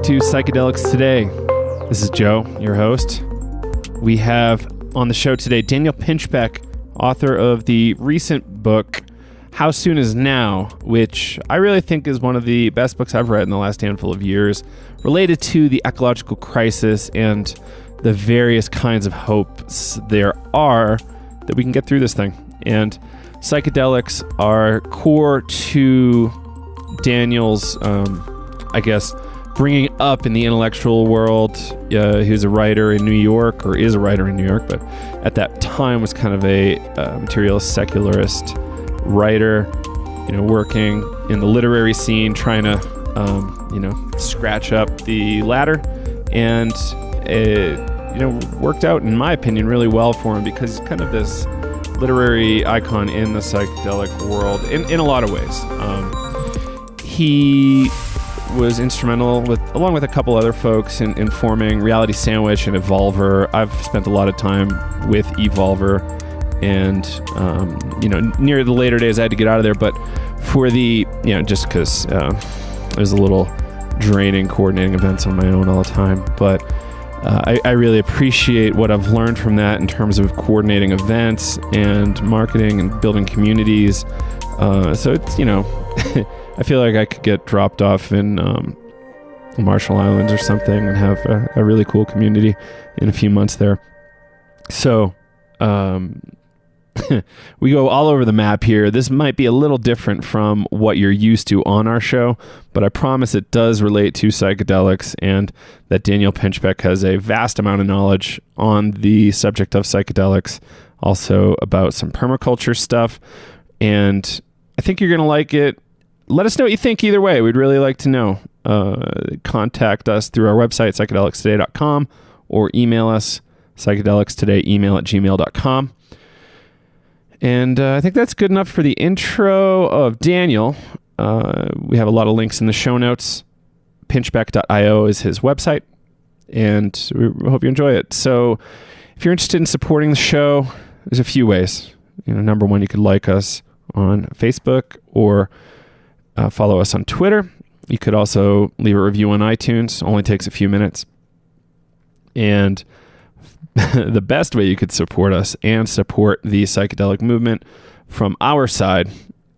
back to Psychedelics Today. This is Joe, your host. We have on the show today Daniel Pinchbeck, author of the recent book, How Soon Is Now, which I really think is one of the best books I've read in the last handful of years, related to the ecological crisis and the various kinds of hopes there are that we can get through this thing. And psychedelics are core to Daniel's, bringing up in the intellectual world. He's a writer in New York, or is a writer in New York, but at that time was kind of a materialist, secularist writer, working in the literary scene, trying to, scratch up the ladder. And it, worked out, in my opinion, really well for him, because he's kind of this literary icon in the psychedelic world in a lot of ways. He was instrumental, along with a couple other folks, in forming Reality Sandwich and Evolver. I've spent a lot of time with Evolver, and near the later days I had to get out of there, but for the, just because it was a little draining coordinating events on my own all the time, but I really appreciate what I've learned from that in terms of coordinating events and marketing and building communities. So it's, I feel like I could get dropped off in Marshall Islands or something and have a really cool community in a few months there. So we go all over the map here. This might be a little different from what you're used to on our show, but I promise it does relate to psychedelics, and that Daniel Pinchbeck has a vast amount of knowledge on the subject of psychedelics, also about some permaculture stuff, and I think you're going to like it. Let us know what you think either way. We'd really like to know. Contact us through our website, psychedelicstoday.com, or email us, psychedelicstodayemail@gmail.com. And I think that's good enough for the intro of Daniel. We have a lot of links in the show notes. Pinchbeck.io is his website, and we hope you enjoy it. So if you're interested in supporting the show, there's a few ways. Number one, you could like us on Facebook or follow us on Twitter. You could also leave a review on iTunes. Only takes a few minutes. And the best way you could support us and support the psychedelic movement from our side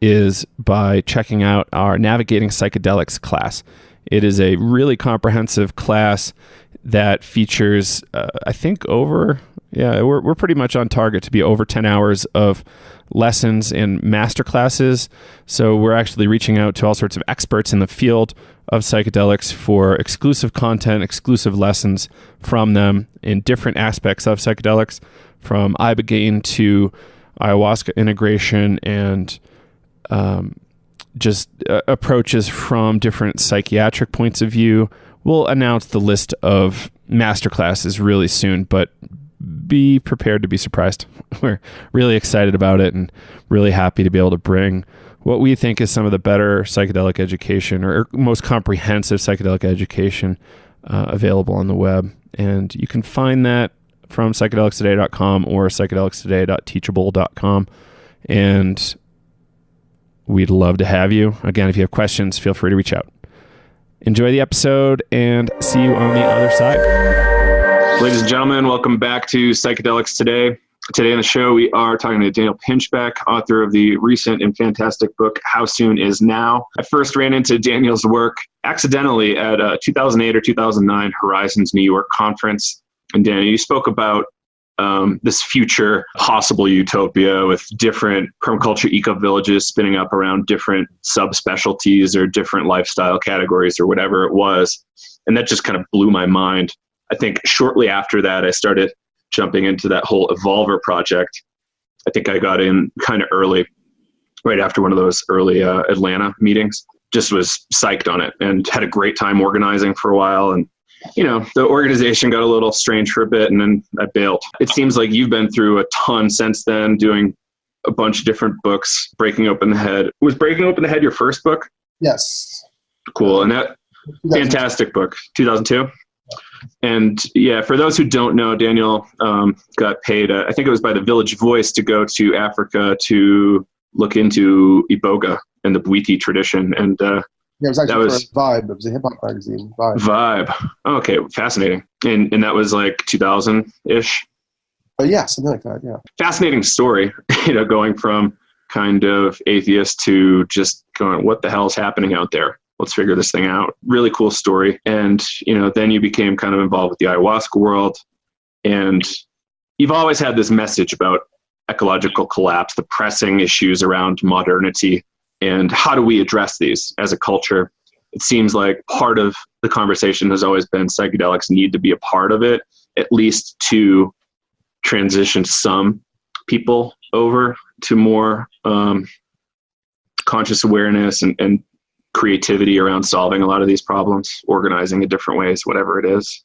is by checking out our Navigating Psychedelics class. It is a really comprehensive class that features, I think, we're pretty much on target to be over 10 hours of lessons and master classes. So we're actually reaching out to all sorts of experts in the field of psychedelics for exclusive content, exclusive lessons from them in different aspects of psychedelics, from ibogaine to ayahuasca integration, and just approaches from different psychiatric points of view. We'll announce the list of master classes really soon, but be prepared to be surprised. We're really excited about it and really happy to be able to bring what we think is some of the better psychedelic education, or most comprehensive psychedelic education available on the web. And you can find that from psychedelicstoday.com or psychedelicstoday.teachable.com. And we'd love to have you. Again, if you have questions, feel free to reach out. Enjoy the episode, and see you on the other side. Ladies and gentlemen, welcome back to Psychedelics Today. Today on the show, we are talking to Daniel Pinchbeck, author of the recent and fantastic book, How Soon Is Now. I first ran into Daniel's work accidentally at a 2008 or 2009 Horizons New York conference. And Daniel, you spoke about this future possible utopia with different permaculture eco-villages spinning up around different subspecialties or different lifestyle categories or whatever it was. And that just kind of blew my mind. I think shortly after that, I started jumping into that whole Evolver project. I think I got in kind of early, right after one of those early Atlanta meetings. Just was psyched on it and had a great time organizing for a while. And, the organization got a little strange for a bit, and then I bailed. It seems like you've been through a ton since then, doing a bunch of different books, Breaking Open the Head. Was Breaking Open the Head your first book? Yes. Cool. And that fantastic book, 2002. And yeah, for those who don't know, Daniel got paid, I think it was by the Village Voice, to go to Africa to look into Iboga and the Bwiti tradition. And Yeah, it was That actually for was Vibe. It was a hip hop magazine, Vibe. Vibe. Okay, fascinating. And that was like 2000-ish. But yeah, something like that. Yeah. Fascinating story, going from kind of atheist to just going, what the hell is happening out there? Let's figure this thing out. Really cool story. And, then you became kind of involved with the ayahuasca world. And you've always had this message about ecological collapse, the pressing issues around modernity, and how do we address these as a culture? It seems like part of the conversation has always been psychedelics need to be a part of it, at least to transition some people over to more conscious awareness and creativity around solving a lot of these problems, organizing in different ways, whatever it is.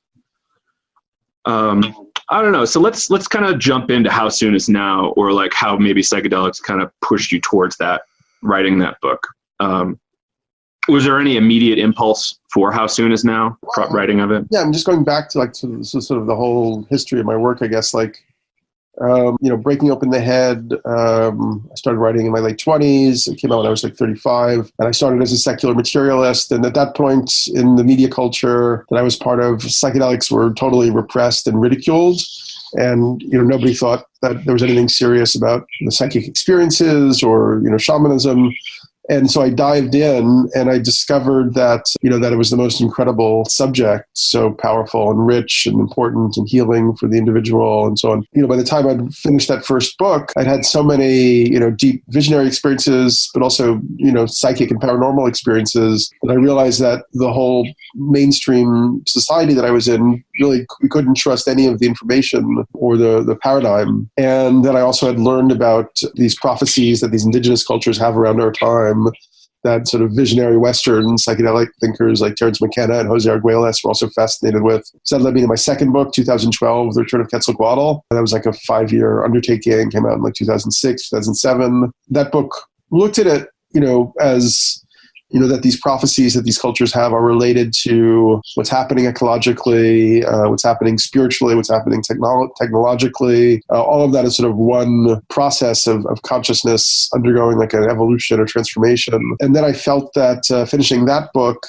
I don't know. So let's kind of jump into How Soon Is Now, or like how maybe psychedelics kind of pushed you towards that, writing that book. Was there any immediate impulse for How Soon Is Now, writing of it? Yeah, I'm just going back to sort of the whole history of my work, I guess, breaking open the head. I started writing in my late 20s. It came out when I was like 35. And I started as a secular materialist. And at that point in the media culture that I was part of, psychedelics were totally repressed and ridiculed. And, nobody thought that there was anything serious about the psychic experiences or, shamanism. And so I dived in and I discovered that, that it was the most incredible subject, so powerful and rich and important and healing for the individual and so on. By the time I'd finished that first book, I'd had so many, deep visionary experiences, but also, psychic and paranormal experiences that I realized that the whole mainstream society that I was in, really, we couldn't trust any of the information or the paradigm. And that I also had learned about these prophecies that these indigenous cultures have around our time, that sort of visionary Western psychedelic thinkers like Terence McKenna and Jose Arguelles were also fascinated with. So that led me to my second book, 2012, The Return of Quetzalcoatl. That was like a 5-year undertaking, came out in like 2006, 2007. That book looked at it, as, that these prophecies that these cultures have are related to what's happening ecologically, what's happening spiritually, what's happening technologically. All of that is sort of one process of consciousness undergoing like an evolution or transformation. And then I felt that finishing that book,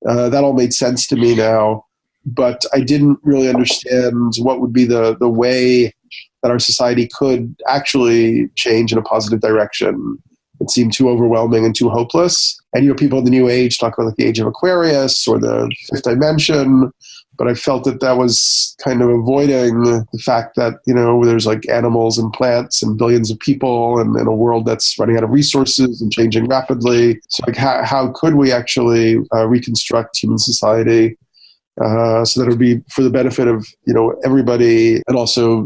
that all made sense to me now, but I didn't really understand what would be the way that our society could actually change in a positive direction. It seemed too overwhelming and too hopeless. And, people in the New Age talk about like the age of Aquarius or the fifth dimension, but I felt that was kind of avoiding the fact that, there's like animals and plants and billions of people and a world that's running out of resources and changing rapidly. So like how could we actually reconstruct human society so that it would be for the benefit of, everybody, and also,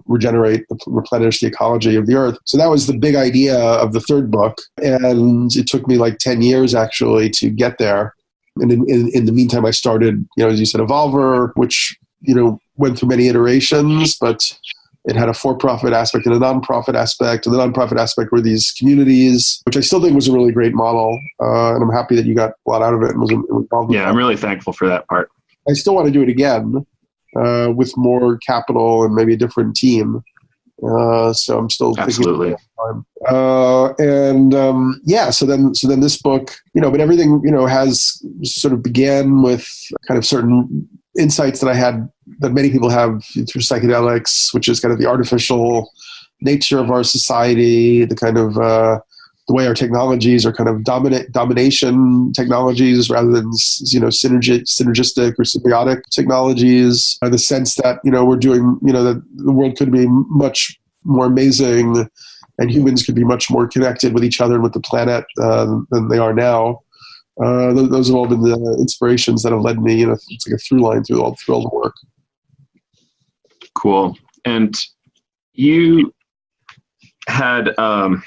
regenerate, replenish the ecology of the earth. So that was the big idea of the third book. And it took me like 10 years actually to get there. And in the meantime, I started, as you said, Evolver, which, went through many iterations, but it had a for-profit aspect and a non-profit aspect. And the non-profit aspect were these communities, which I still think was a really great model. And I'm happy that you got a lot out of it and was involved with that. I'm really thankful for that part. I still want to do it again with more capital and maybe a different team. So I'm still absolutely. So then this book, but everything, has sort of began with kind of certain insights that I had, that many people have through psychedelics, which is kind of the artificial nature of our society, the kind of the way our technologies are kind of domination technologies rather than synergistic or symbiotic technologies. The sense that we're doing that the world could be much more amazing, and humans could be much more connected with each other and with the planet than they are now. Those have all been the inspirations that have led me. It's like a through line through all the work. Cool. And you had, I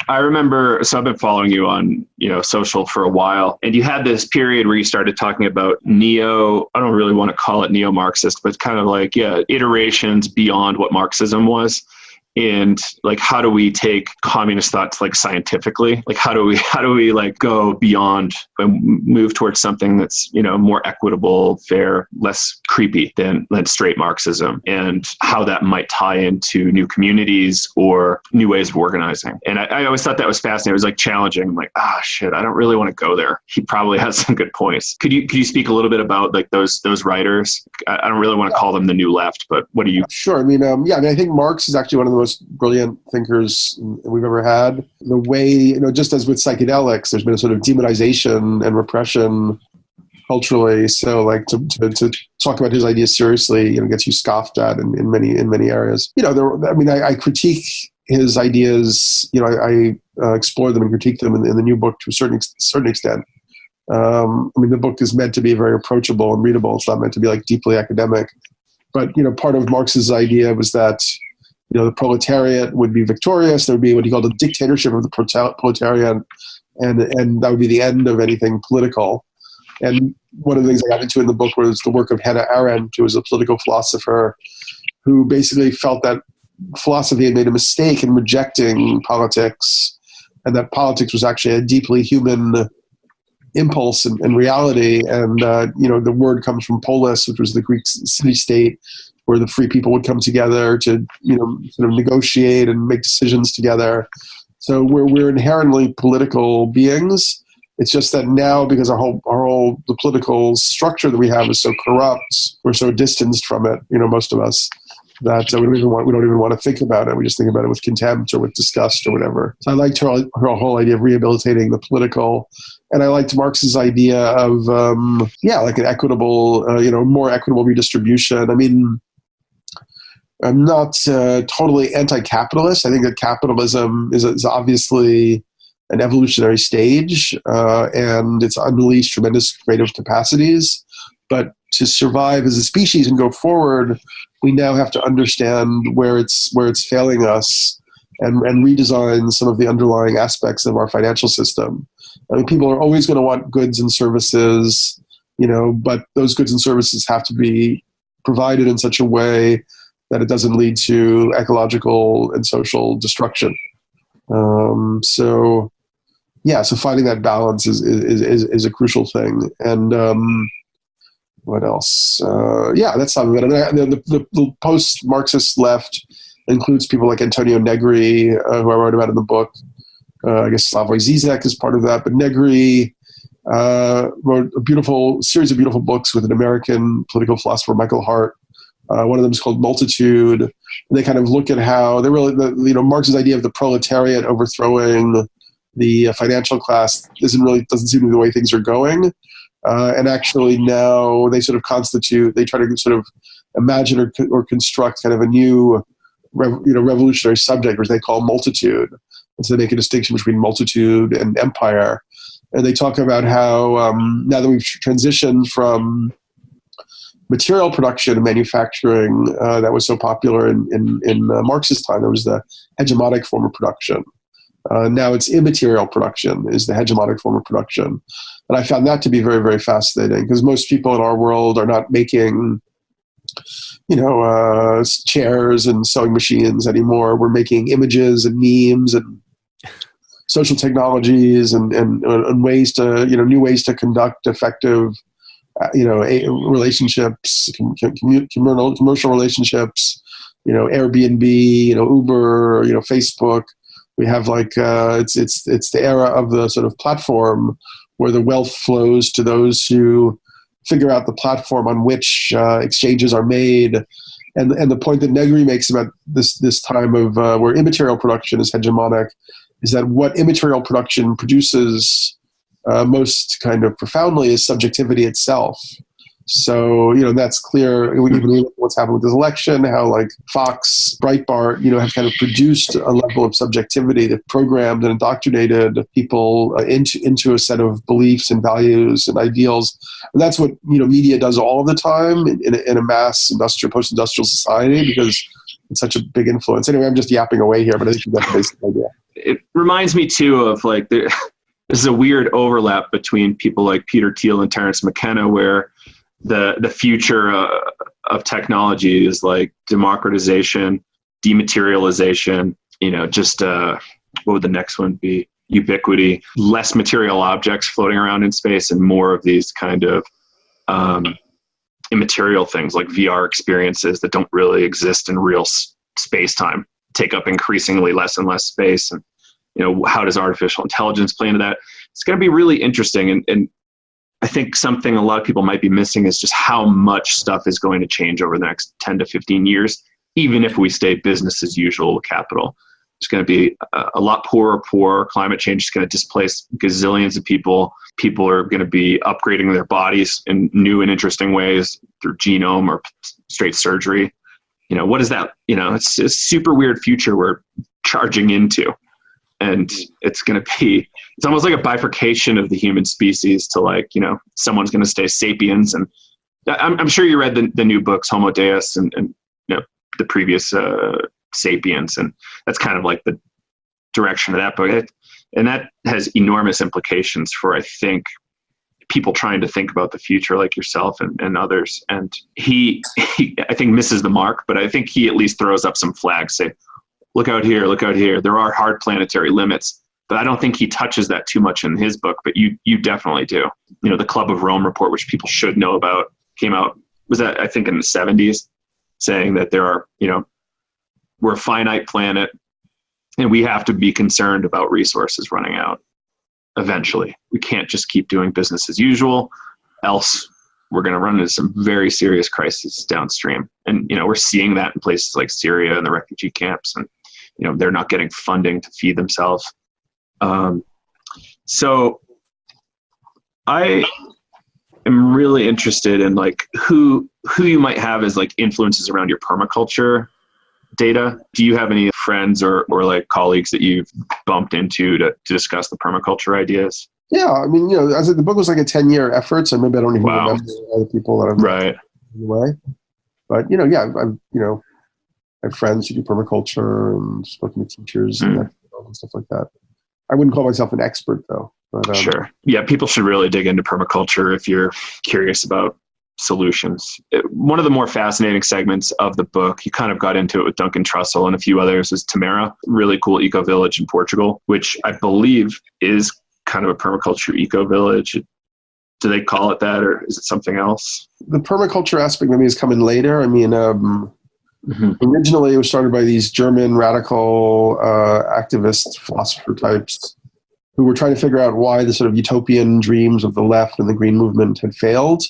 remember, so I've been following you on, social for a while, and you had this period where you started talking about I don't really want to call it NeoMarxist, but kind of like, iterations beyond what Marxism was. And like, how do we take communist thoughts like scientifically? Like, how do we like go beyond and move towards something that's, you know, more equitable, fair, less creepy than straight Marxism, and how that might tie into new communities or new ways of organizing. And I always thought that was fascinating. It was like challenging. I'm like, shit, I don't really want to go there. He probably has some good points. Could you speak a little bit about like those writers? I don't really want to call them the new left, but what do you? Sure. I mean, I think Marx is actually one of the most brilliant thinkers we've ever had. The way, you know, just as with psychedelics, there's been a sort of demonization and repression culturally. So like to talk about his ideas seriously, you know, gets you scoffed at in many areas. You know, I critique his ideas. You know, I explore them and critique them in the new book to a certain extent. I mean, the book is meant to be very approachable and readable. It's not meant to be like deeply academic. But, you know, part of Marx's idea was that, you know, the proletariat would be victorious. There would be what he called a dictatorship of the proletariat, and that would be the end of anything political. And one of the things I got into in the book was the work of Hannah Arendt, who was a political philosopher who basically felt that philosophy had made a mistake in rejecting politics, and that politics was actually a deeply human impulse and reality. And, you know, the word comes from polis, which was the Greek city-state, where the free people would come together to, you know, sort of negotiate and make decisions together. So we're inherently political beings. It's just that now, because the political structure that we have is so corrupt, we're so distanced from it, you know, most of us, that we don't even want to think about it. We just think about it with contempt or with disgust or whatever. So I liked her whole idea of rehabilitating the political. And I liked Marx's idea of, like an equitable, more equitable redistribution. I mean, I'm not totally anti-capitalist. I think that capitalism is obviously an evolutionary stage, and it's unleashed tremendous creative capacities. But to survive as a species and go forward, we now have to understand where it's failing us, and redesign some of the underlying aspects of our financial system. I mean, people are always going to want goods and services, you know, but those goods and services have to be provided in such a way that it doesn't lead to ecological and social destruction. So finding that balance is a crucial thing. And what else? That's some of it. I mean, the post-Marxist left includes people like Antonio Negri, who I wrote about in the book. I guess Slavoj Zizek is part of that. But Negri wrote a series of beautiful books with an American political philosopher, Michael Hart. One of them is called Multitude. And they kind of look at how Marx's idea of the proletariat overthrowing the financial class doesn't seem to be the way things are going. And actually now they sort of they try to sort of imagine or construct kind of a new revolutionary subject, which they call multitude. And so they make a distinction between multitude and empire. And they talk about how now that we've transitioned from material production and manufacturing that was so popular in Marx's time, there was the hegemonic form of production. Now it's immaterial production is the hegemonic form of production. And I found that to be very, very fascinating, because most people in our world are not making chairs and sewing machines anymore. We're making images and memes and social technologies and ways to, new ways to conduct effective, relationships, commercial relationships, Airbnb, Uber, Facebook. We have it's the era of the sort of platform where the wealth flows to those who figure out the platform on which exchanges are made. And the point that Negri makes about this time of where immaterial production is hegemonic is that what immaterial production produces most kind of profoundly is subjectivity itself. So, that's clear. We even look at what's happened with this election, how Fox, Breitbart, have kind of produced a level of subjectivity that programmed and indoctrinated people into a set of beliefs and values and ideals. And that's what, media does all the time in a mass post-industrial society, because it's such a big influence. Anyway, I'm just yapping away here, but I think that's the basic idea. It reminds me too of this is a weird overlap between people like Peter Thiel and Terence McKenna, where the future of technology is like democratization dematerialization, just what would the next one be? Ubiquity, less material objects floating around in space and more of these kind of immaterial things like VR experiences that don't really exist in real space-time, take up increasingly less and less space. And, how does artificial intelligence play into that? It's going to be really interesting. And I think something a lot of people might be missing is just how much stuff is going to change over the next 10 to 15 years, even if we stay business as usual with capital. It's going to be a lot poorer. Climate change is going to displace gazillions of people. People are going to be upgrading their bodies in new and interesting ways through genome or straight surgery. What is that? It's a super weird future we're charging into. And it's almost like a bifurcation of the human species to someone's going to stay sapiens. And I'm sure you read the new books, Homo Deus and the previous Sapiens. And that's kind of like the direction of that book. And that has enormous implications for, I think, people trying to think about the future like yourself and others. And he, I think, misses the mark, but I think he at least throws up some flags, say, look out here. There are hard planetary limits, but I don't think he touches that too much in his book, but you definitely do. The Club of Rome report, which people should know about, came out, was that, I think, in the 70s, saying that there are, we're a finite planet and we have to be concerned about resources running out eventually. We can't just keep doing business as usual, else we're going to run into some very serious crises downstream. And, we're seeing that in places like Syria and the refugee camps, and, they're not getting funding to feed themselves. So I am really interested in who you might have as influences around your permaculture data. Do you have any friends or colleagues that you've bumped into to discuss the permaculture ideas? Yeah, I mean, as the book was a 10-year effort, so maybe I don't even remember all the people that I've met anyway. But I have friends who do permaculture and spoken to teachers and stuff like that. I wouldn't call myself an expert though. But, sure. Yeah, people should really dig into permaculture if you're curious about solutions. One of the more fascinating segments of the book, you kind of got into it with Duncan Trussell and a few others, is Tamara, really cool eco-village in Portugal, which I believe is kind of a permaculture eco-village. Do they call it that, or is it something else? The permaculture aspect maybe is coming later. I mean, originally it was started by these German radical activist philosopher types who were trying to figure out why the sort of utopian dreams of the left and the green movement had failed.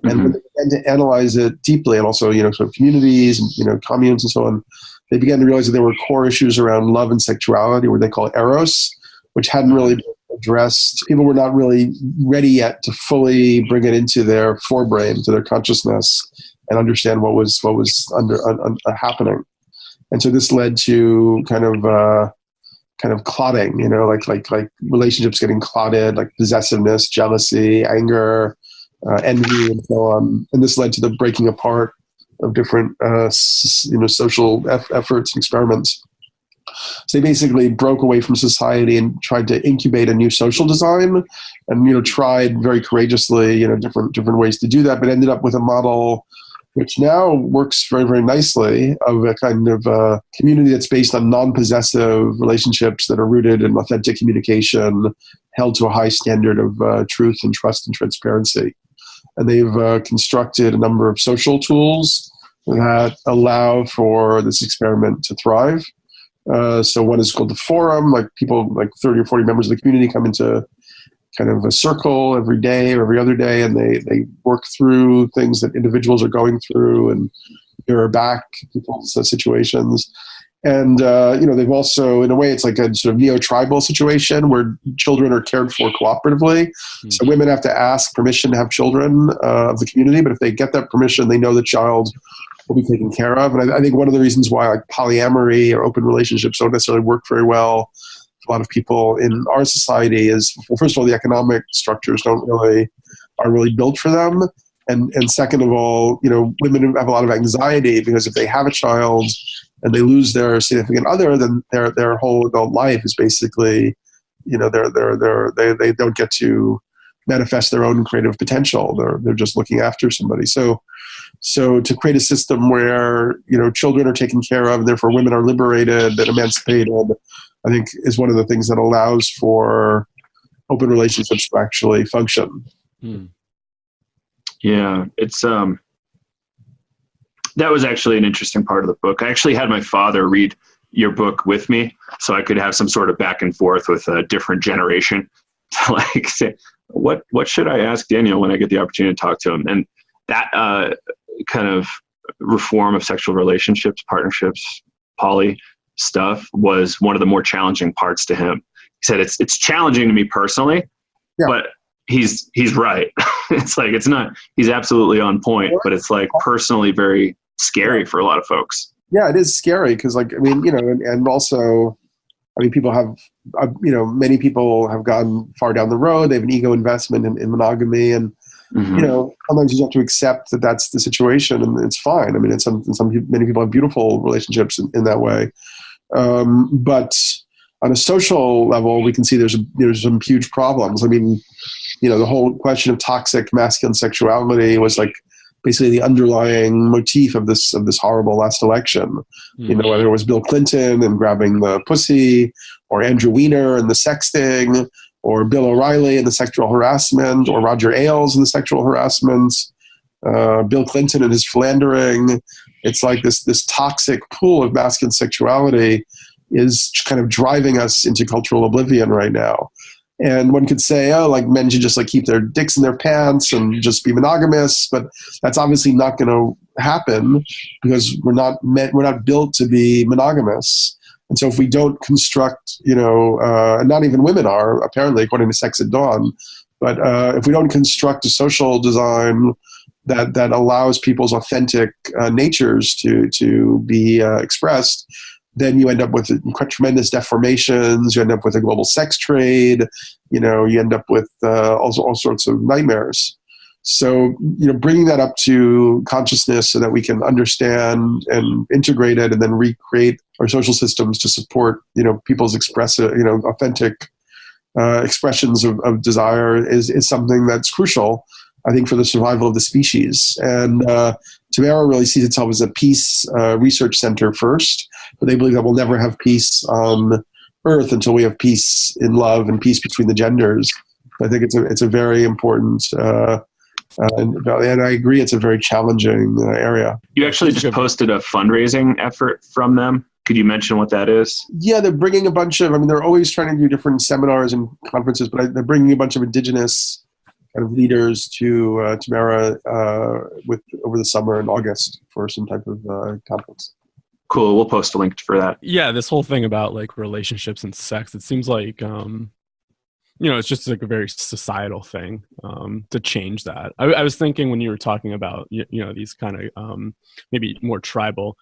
And when they began to analyze it deeply, and also, sort of communities and, communes and so on, they began to realize that there were core issues around love and sexuality, or they call it eros, which hadn't really been addressed. People were not really ready yet to fully bring it into their forebrain, to their consciousness, and understand what was happening. And so this led to kind of clotting, like relationships getting clotted, like possessiveness, jealousy, anger, envy, and so on. And this led to the breaking apart of different, social efforts and experiments. So they basically broke away from society and tried to incubate a new social design, and tried very courageously, different ways to do that, but ended up with a model which now works very, very nicely, of a kind of community that's based on non-possessive relationships that are rooted in authentic communication, held to a high standard of truth and trust and transparency. And they've constructed a number of social tools that allow for this experiment to thrive. So one is called the forum, like people, like 30 or 40 members of the community come into kind of a circle every day or every other day, and they work through things that individuals are going through and mirror back people's situations. And, they've also, in a way, it's like a sort of neo-tribal situation where children are cared for cooperatively. Mm-hmm. So women have to ask permission to have children of the community, but if they get that permission, they know the child will be taken care of. And I think one of the reasons why polyamory or open relationships don't necessarily work very well for a lot of people in our society is, well, first of all, the economic structures aren't really built for them. And second of all, women have a lot of anxiety because if they have a child and they lose their significant other, then their whole adult life is basically, they don't get to manifest their own creative potential. They're just looking after somebody. So So to create a system where, children are taken care of, and therefore women are liberated and emancipated, I think is one of the things that allows for open relationships to actually function. Yeah, it's that was actually an interesting part of the book. I actually had my father read your book with me, so I could have some sort of back and forth with a different generation to say, what should I ask Daniel when I get the opportunity to talk to him? And that kind of reform of sexual relationships, partnerships, poly stuff was one of the more challenging parts to him. He said it's challenging to me personally, but he's right. It's not, he's absolutely on point, but it's personally very scary for a lot of folks. Yeah, it is scary because and also, people have, many people have gone far down the road. They have an ego investment in monogamy, and sometimes you have to accept that that's the situation, and it's fine. Many people have beautiful relationships in that way, but on a social level, we can see there's some huge problems. The whole question of toxic masculine sexuality was basically the underlying motif of this horrible last election. Whether it was Bill Clinton and grabbing the pussy, or Andrew Weiner and the sexting, or Bill O'Reilly and the sexual harassment, or Roger Ailes and the sexual harassment, Bill Clinton and his philandering. It's this toxic pool of masculine sexuality is kind of driving us into cultural oblivion right now. And one could say, men should just keep their dicks in their pants and just be monogamous, but that's obviously not going to happen because we're not built to be monogamous. And so if we don't construct, and not even women are, apparently, according to Sex at Dawn, but if we don't construct a social design that allows people's authentic natures to be expressed, then you end up with tremendous deformations. You end up with a global sex trade. You end up with all sorts of nightmares. So, bringing that up to consciousness so that we can understand and integrate it, and then recreate our social systems to support, people's authentic expressions of desire is something that's crucial, I think, for the survival of the species. And Tamara really sees itself as a peace research center first, but they believe that we'll never have peace on Earth until we have peace in love and peace between the genders. I think it's a very important, and I agree, it's a very challenging area. You actually just posted a fundraising effort from them. Could you mention what that is? Yeah, they're bringing a bunch of, they're always trying to do different seminars and conferences, but they're bringing a bunch of indigenous kind of leaders to Tamara over the summer in August for some type of conference. Cool. We'll post a link for that. Yeah, this whole thing about relationships and sex, it seems like it's just a very societal thing to change that. I was thinking when you were talking about these kind of maybe more tribal.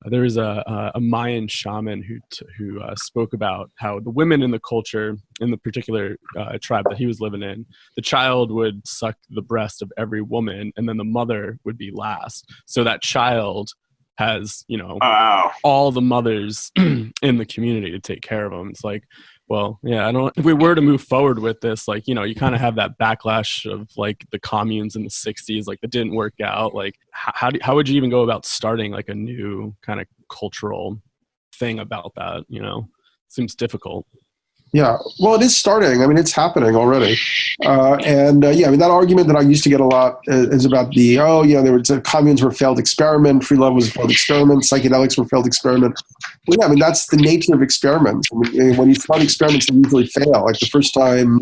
There was a Mayan shaman who spoke about how the women in the culture, in the particular tribe that he was living in, the child would suck the breast of every woman, and then the mother would be last. So that child has, all the mothers in the community to take care of them. It's well, yeah, if we were to move forward with this, you kind of have that backlash of the communes in the 60s, that didn't work out. How would you even go about starting a new kind of cultural thing about that? Seems difficult. Yeah, well, it is starting. It's happening already. That argument that I used to get a lot is about the communes were a failed experiment, free love was a failed experiment, psychedelics were a failed experiment. Well, yeah, that's the nature of experiments. When you start experiments, they usually fail. The first time,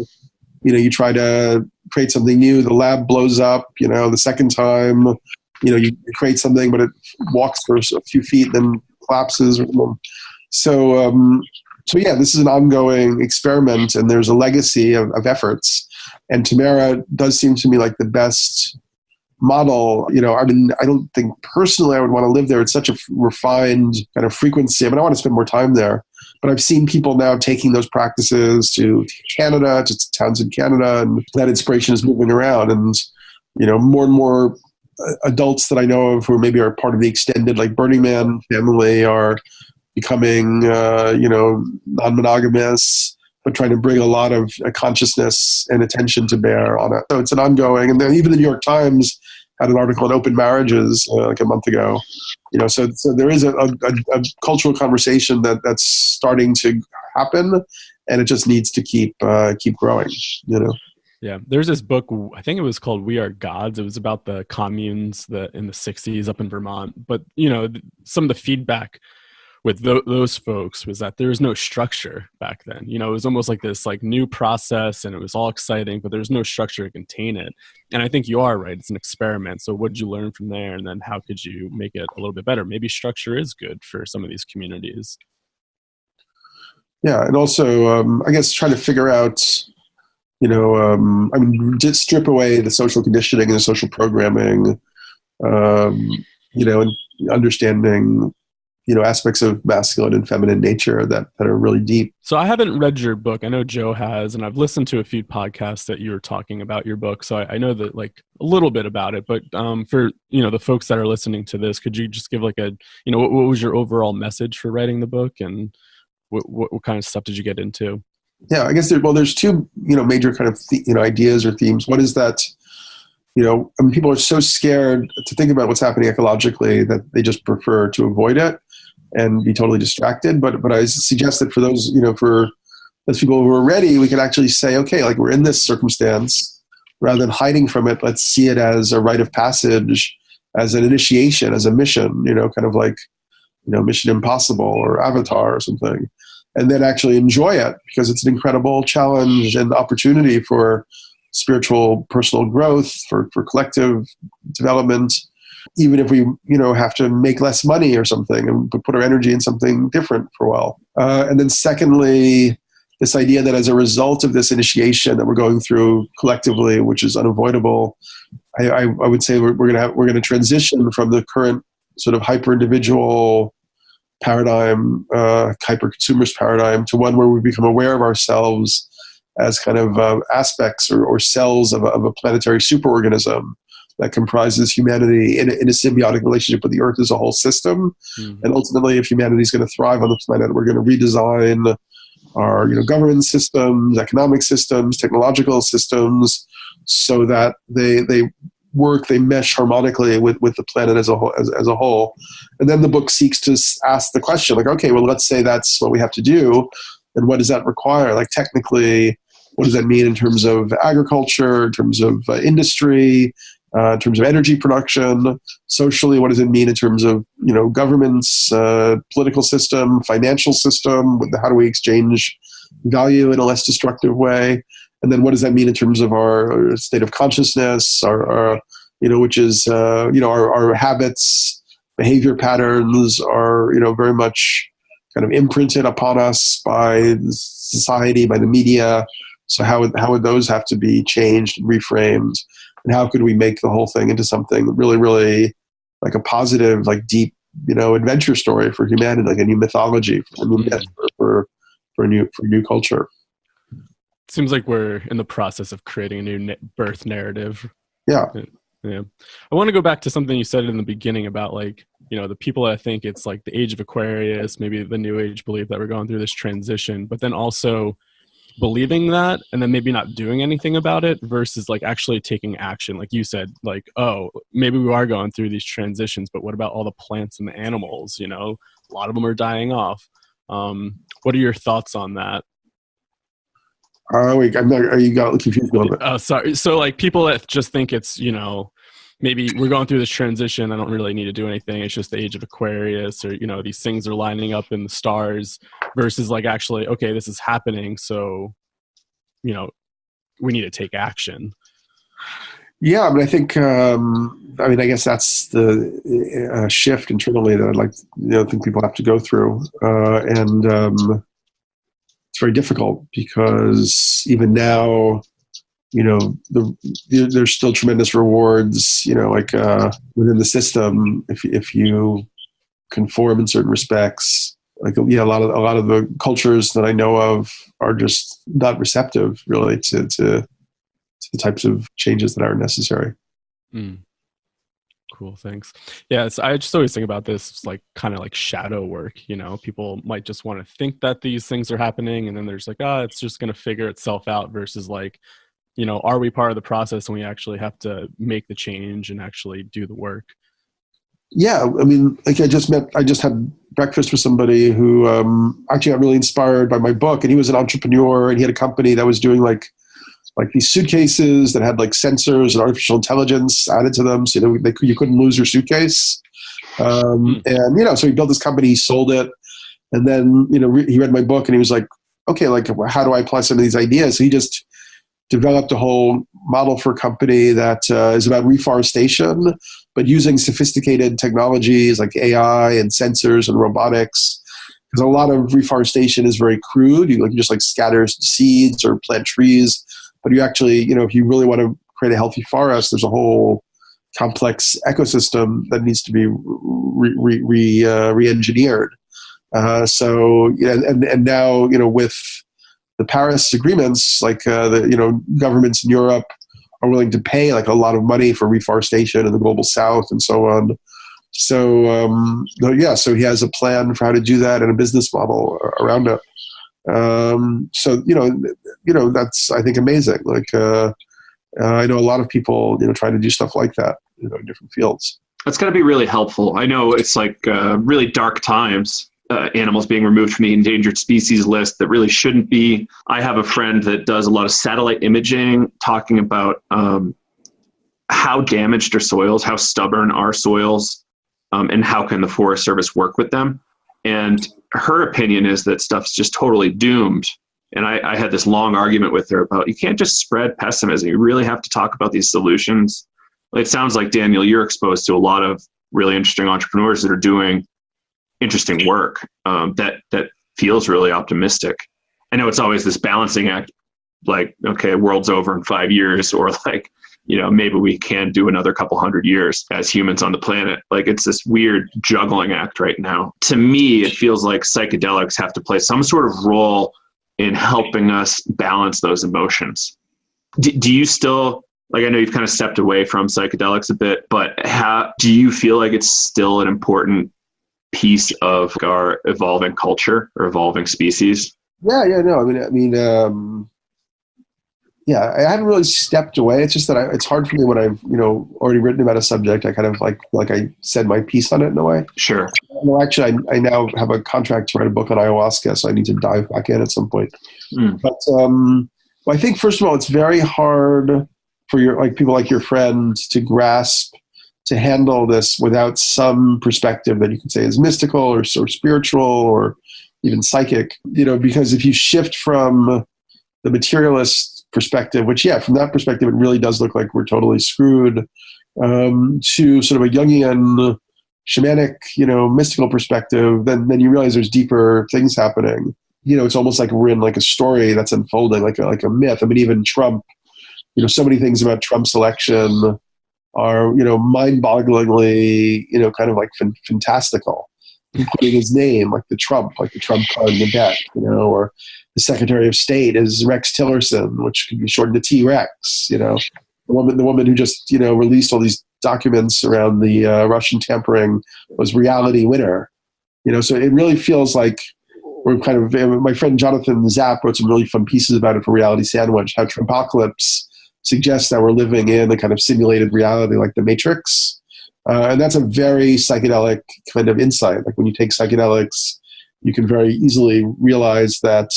you try to create something new, the lab blows up. The second time, you create something, but it walks for a few feet, then collapses. So yeah, this is an ongoing experiment, and there's a legacy of efforts. And Tamara does seem to me like the best model. I don't think personally I would want to live there. It's such a refined kind of frequency. I want to spend more time there. But I've seen people now taking those practices to Canada, to towns in Canada, and that inspiration is moving around. And, more and more adults that I know of who maybe are part of the extended Burning Man family are becoming, non-monogamous, but trying to bring a lot of consciousness and attention to bear on it. So it's an ongoing, and then even the New York Times had an article on open marriages like a month ago. So there is a cultural conversation that's starting to happen, and it just needs to keep growing. Yeah, there's this book, I think it was called We Are Gods. It was about the communes in the 60s up in Vermont. But, some of the feedback with those folks was that there was no structure back then. It was almost like this new process, and it was all exciting, but there's no structure to contain it. And I think you are right. It's an experiment. So what did you learn from there? And then how could you make it a little bit better? Maybe structure is good for some of these communities. Yeah. And also, I guess trying to figure out, just strip away the social conditioning and the social programming, and understanding, aspects of masculine and feminine nature that are really deep. So I haven't read your book. I know Joe has, and I've listened to a few podcasts that you were talking about your book. So I know that a little bit about it, but for, the folks that are listening to this, could you just give what was your overall message for writing the book, and what kind of stuff did you get into? Yeah, I guess there's two, major kind of, ideas or themes. One is that, people are so scared to think about what's happening ecologically that they just prefer to avoid it and be totally distracted. But I suggest that for those, for those people who are ready, we can actually say, okay, we're in this circumstance, rather than hiding from it, let's see it as a rite of passage, as an initiation, as a mission, kind of like, Mission Impossible or Avatar or something. And then actually enjoy it, because it's an incredible challenge and opportunity for spiritual personal growth, for collective development, even if we, have to make less money or something and put our energy in something different for a while. And then secondly, this idea that as a result of this initiation that we're going through collectively, which is unavoidable, I would say we're going to transition from the current sort of hyper-individual paradigm, hyper-consumerist paradigm, to one where we become aware of ourselves as kind of aspects or cells of a planetary superorganism that comprises humanity in a symbiotic relationship with the Earth as a whole system. Mm-hmm. And ultimately, if humanity is going to thrive on the planet, we're going to redesign our government systems, economic systems, technological systems, so that they mesh harmonically with the planet as a whole. And then the book seeks to ask the question, okay, well, let's say that's what we have to do, and what does that require? Technically, what does that mean in terms of agriculture, in terms of industry, in terms of energy production? Socially, what does it mean in terms of governments, political system, financial system? How do we exchange value in a less destructive way? And then what does that mean in terms of our state of consciousness, which is, our habits, behavior patterns are, very much kind of imprinted upon us by society, by the media. So how would those have to be changed, reframed? And how could we make the whole thing into something really, really like a positive, deep, adventure story for humanity, like a new mythology, a new myth for a new culture? It seems like we're in the process of creating a new birth narrative. Yeah. Yeah. I want to go back to something you said in the beginning about the people that think it's the age of Aquarius, maybe the new age believe that we're going through this transition, but then also believing that and then maybe not doing anything about it versus actually taking action. Like you said, oh, maybe we are going through these transitions, but what about all the plants and the animals? A lot of them are dying off. What are your thoughts on that? Wait, you got confused a little bit. Oh, sorry. So people that just think it's, maybe we're going through this transition, I don't really need to do anything, it's just the age of Aquarius, or, these things are lining up in the stars, versus actually, okay, this is happening, so, we need to take action. Yeah, I think, I guess that's the shift internally that I'd think people have to go through. And it's very difficult because even now, there's still tremendous rewards, within the system if you conform in certain respects. A lot of the cultures that I know of are just not receptive, really, to the types of changes that are necessary. Mm. Cool, thanks. Yeah, I just always think about this kind of like shadow work. People might just want to think that these things are happening, and then there's it's just going to figure itself out, versus are we part of the process and we actually have to make the change and actually do the work? Yeah, I mean, like I just had breakfast with somebody who actually got really inspired by my book, and he was an entrepreneur, and he had a company that was doing like these suitcases that had like sensors and artificial intelligence added to them, so you couldn't lose your suitcase. And so he built this company, he sold it, and then he read my book, and he was like, okay, like how do I apply some of these ideas? So he just developed a whole model for a company that is about reforestation, but using sophisticated technologies like AI and sensors and robotics. Because a lot of reforestation is very crude. You just like scatter seeds or plant trees, but you actually, if you really want to create a healthy forest, there's a whole complex ecosystem that needs to be re-engineered. And now, with the Paris agreements, like governments in Europe are willing to pay like a lot of money for reforestation in the global south and so on. So so he has a plan for how to do that and a business model around it. That's, I think, amazing. Like I know a lot of people trying to do stuff like that in different fields. That's going to be really helpful. I know it's like really dark times. Animals being removed from the endangered species list that really shouldn't be. I have a friend that does a lot of satellite imaging, talking about how damaged are soils, how stubborn are soils, and how can the Forest Service work with them. And her opinion is that stuff's just totally doomed. And I had this long argument with her about, you can't just spread pessimism. You really have to talk about these solutions. It sounds like, Daniel, you're exposed to a lot of really interesting entrepreneurs that are doing interesting work that feels really optimistic. I know it's always this balancing act, like, okay, world's over in 5 years, or like, maybe we can do another couple 100 years as humans on the planet. Like, it's this weird juggling act right now. To me, it feels like psychedelics have to play some sort of role in helping us balance those emotions. Do you still, like, I know you've kind of stepped away from psychedelics a bit, but do you feel like it's still an important piece of our evolving culture or evolving species? Yeah, no, I haven't really stepped away. It's just that it's hard for me when I've, already written about a subject. I kind of like I said my piece on it in a way. Sure. Well, actually, I now have a contract to write a book on ayahuasca, so I need to dive back in at some point. But I think, first of all, it's very hard for people like your friend to grasp, to handle this without some perspective that you can say is mystical or spiritual or even psychic, because if you shift from the materialist perspective, which, from that perspective, it really does look like we're totally screwed, to sort of a Jungian, shamanic, mystical perspective, then you realize there's deeper things happening. It's almost like we're in like a story that's unfolding, like a myth. I mean, even Trump, so many things about Trump's election are, mind-bogglingly, kind of like fantastical, including his name, like the Trump card in the deck, or the Secretary of State is Rex Tillerson, which can be shortened to T-Rex, the woman who just, released all these documents around the Russian tampering was reality winner, so it really feels like we're kind of, my friend Jonathan Zapp wrote some really fun pieces about it for Reality Sandwich, how Trumpocalypse suggests that we're living in a kind of simulated reality like the Matrix. And that's a very psychedelic kind of insight. Like when you take psychedelics, you can very easily realize that,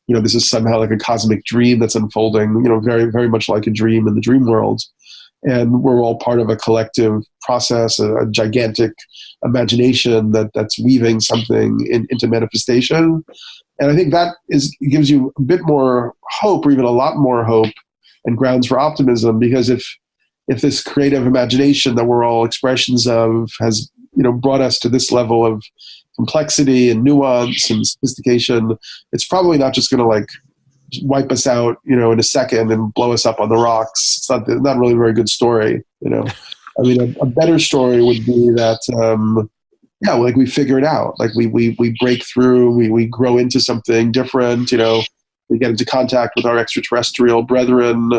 this is somehow like a cosmic dream that's unfolding, very, very much like a dream in the dream world. And we're all part of a collective process, a gigantic imagination that's weaving something into manifestation. And I think that gives you a bit more hope, or even a lot more hope, and grounds for optimism, because if this creative imagination that we're all expressions of has brought us to this level of complexity and nuance and sophistication, it's probably not just going to like wipe us out in a second and blow us up on the rocks. It's not really a very good story. I mean, a better story would be that like we figure it out, like we break through, we grow into something different, we get into contact with our extraterrestrial brethren,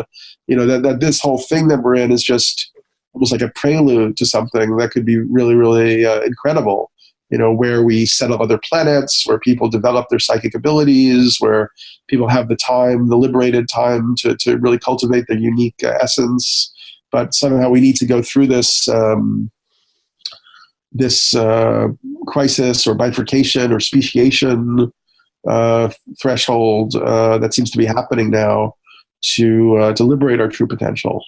that this whole thing that we're in is just almost like a prelude to something that could be really, really incredible. where we settle other planets, where people develop their psychic abilities, where people have the time, the liberated time to really cultivate their unique essence. But somehow we need to go through this crisis or bifurcation or speciation threshold that seems to be happening now to liberate our true potential,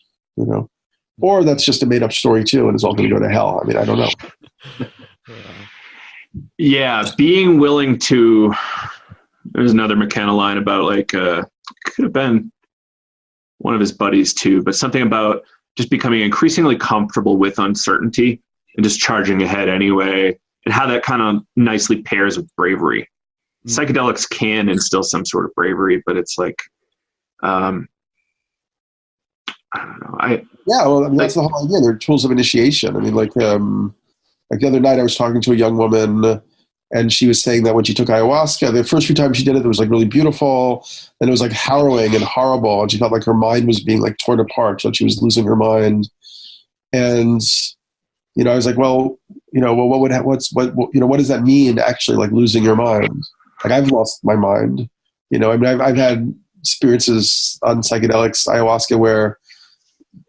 or that's just a made up story too, and it's all going to go to hell. I mean, I don't know. Yeah, being willing to. There's another McKenna line about like could have been one of his buddies too, but something about just becoming increasingly comfortable with uncertainty and just charging ahead anyway, and how that kind of nicely pairs with bravery. Psychedelics can instill some sort of bravery, but it's like, I don't know. That's the whole idea. They're tools of initiation. I mean, like the other night I was talking to a young woman, and she was saying that when she took ayahuasca, the first few times she did it, it was like really beautiful, and it was like harrowing and horrible, and she felt like her mind was being like torn apart, so she was losing her mind. And I was like, what does that mean actually, like losing your mind? Like I've lost my mind. I mean, I've had experiences on psychedelics, ayahuasca, where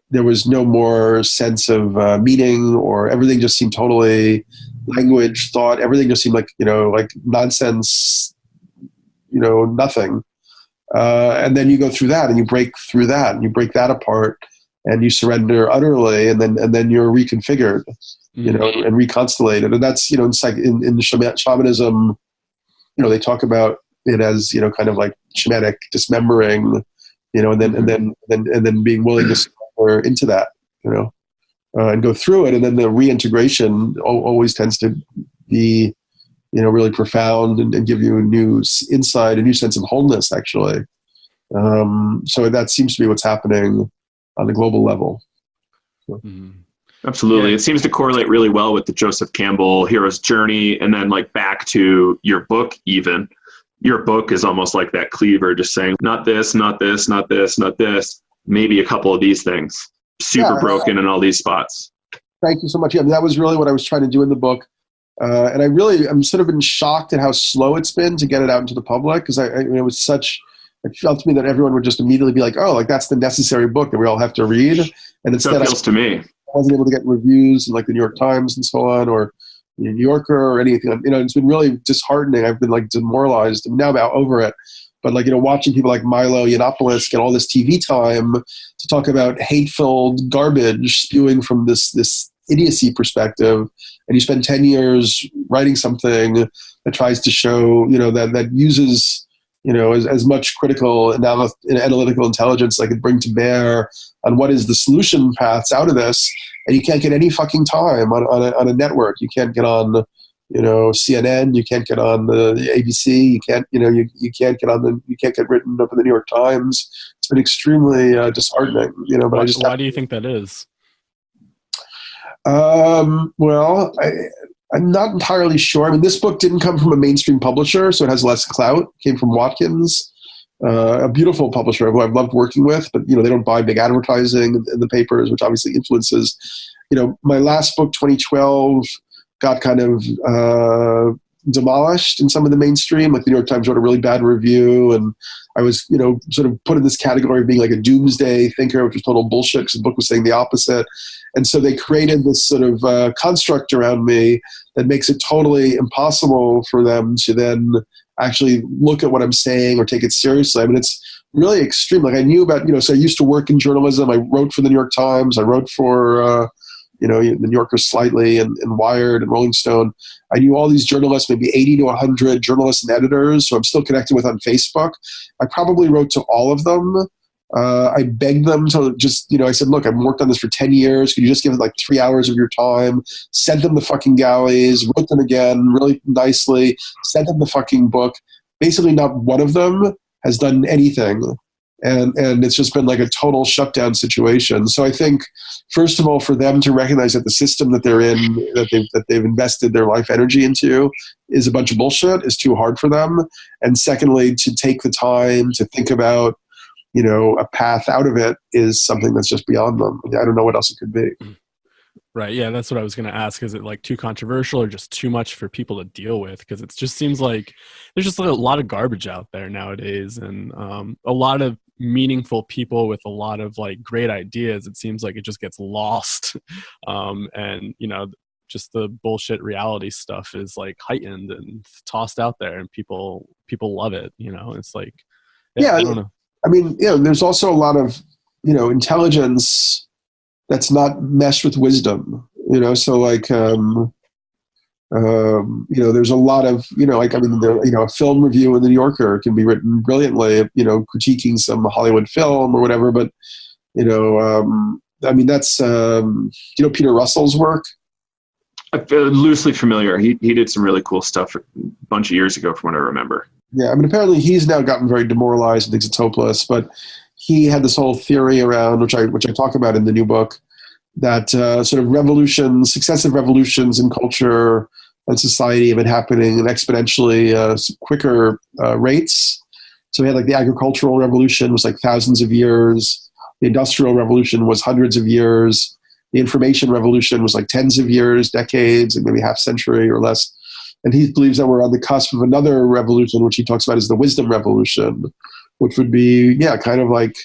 there was no more sense of meaning, or everything just seemed totally language, thought, everything just seemed like, like nonsense, nothing. And then you go through that and you break through that and you break that apart and you surrender utterly, and then you're reconfigured, and reconstellated. And that's, in shamanism, they talk about it as, kind of like shamanic dismembering, and then being willing to surrender into that, and go through it. And then the reintegration always tends to be, really profound and give you a new insight, a new sense of wholeness, actually. So that seems to be what's happening on a global level. So. Absolutely. It seems to correlate really well with the Joseph Campbell hero's journey. And then like back to your book, even your book is almost like that cleaver, just saying, not this, not this, not this, not this, maybe a couple of these things, super broken in all these spots. Thank you so much. Yeah, I mean, that was really what I was trying to do in the book. And I'm sort of been shocked at how slow it's been to get it out into the public, because it was such, it felt to me that everyone would just immediately be like, oh, like that's the necessary book that we all have to read. And instead, that feels to me. I wasn't able to get reviews in like the New York Times and so on, or the New Yorker or anything. It's been really disheartening. I've been like demoralized. I'm now about over it. But like, watching people like Milo Yiannopoulos get all this TV time to talk about hate-filled garbage spewing from this idiocy perspective, and you spend 10 years writing something that tries to show, that uses, as much critical analytical intelligence I could bring to bear on what is the solution paths out of this, and you can't get any fucking time on a network. You can't get on, CNN. You can't get on the ABC. You can't, you can't get written up in the New York Times. It's been extremely disheartening. But why do you think that is? Well, I'm not entirely sure. I mean, this book didn't come from a mainstream publisher, so it has less clout. It came from Watkins, a beautiful publisher who I've loved working with, but, they don't buy big advertising in the papers, which obviously influences, my last book, 2012, got kind of demolished in some of the mainstream. Like the New York Times wrote a really bad review, and I was, sort of put in this category of being like a doomsday thinker, which was total bullshit because the book was saying the opposite. And so they created this sort of construct around me that makes it totally impossible for them to then actually look at what I'm saying or take it seriously. I mean, it's really extreme. Like I knew about, so I used to work in journalism. I wrote for the New York Times. I wrote for, the New Yorker slightly, and Wired and Rolling Stone. I knew all these journalists, maybe 80 to 100 journalists and editors, who I'm still connected with on Facebook. I probably wrote to all of them. I begged them to just, I said, look, I've worked on this for 10 years. Could you just give it like 3 hours of your time? Sent them the fucking galleys, wrote them again really nicely, sent them the fucking book. Basically, not one of them has done anything. And it's just been like a total shutdown situation. So I think, first of all, for them to recognize that the system that they're in, that they've invested their life energy into, is a bunch of bullshit, is too hard for them. And secondly, to take the time to think about, a path out of it is something that's just beyond them. I don't know what else it could be. Right. Yeah, that's what I was going to ask. Is it like too controversial or just too much for people to deal with? Because it just seems like there's just a lot of garbage out there nowadays, and a lot of meaningful people with a lot of like great ideas. It seems like it just gets lost, and just the bullshit reality stuff is like heightened and tossed out there, and people love it. It's like, I don't know. I mean, there's also a lot of intelligence that's not meshed with wisdom, so like, there's a lot of, a film review in the New Yorker can be written brilliantly, critiquing some Hollywood film or whatever. But, that's, Peter Russell's work. I'm loosely familiar. He did some really cool stuff a bunch of years ago from what I remember. Yeah. I mean, apparently he's now gotten very demoralized and thinks it's hopeless, but he had this whole theory around, which I talk about in the new book, that sort of successive revolutions in culture and society have been happening in exponentially quicker rates. So we had like the agricultural revolution was like thousands of years. The industrial revolution was hundreds of years. The information revolution was like tens of years, decades, and maybe half century or less. And he believes that we're on the cusp of another revolution, which he talks about as the wisdom revolution, which would be, kind of like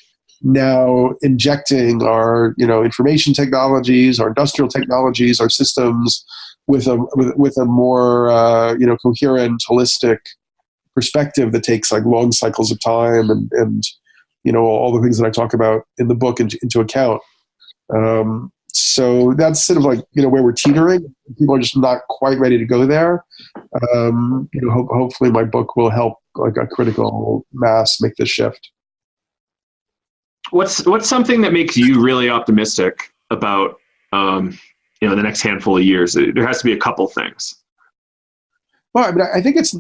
now injecting our, information technologies, our industrial technologies, our systems with a more, coherent, holistic perspective that takes like long cycles of time and all the things that I talk about in the book into account. So that's sort of like, where we're teetering. People are just not quite ready to go there. Hopefully my book will help like a critical mass make the shift. What's something that makes you really optimistic about, the next handful of years? There has to be a couple things. Well, I mean, I think it's,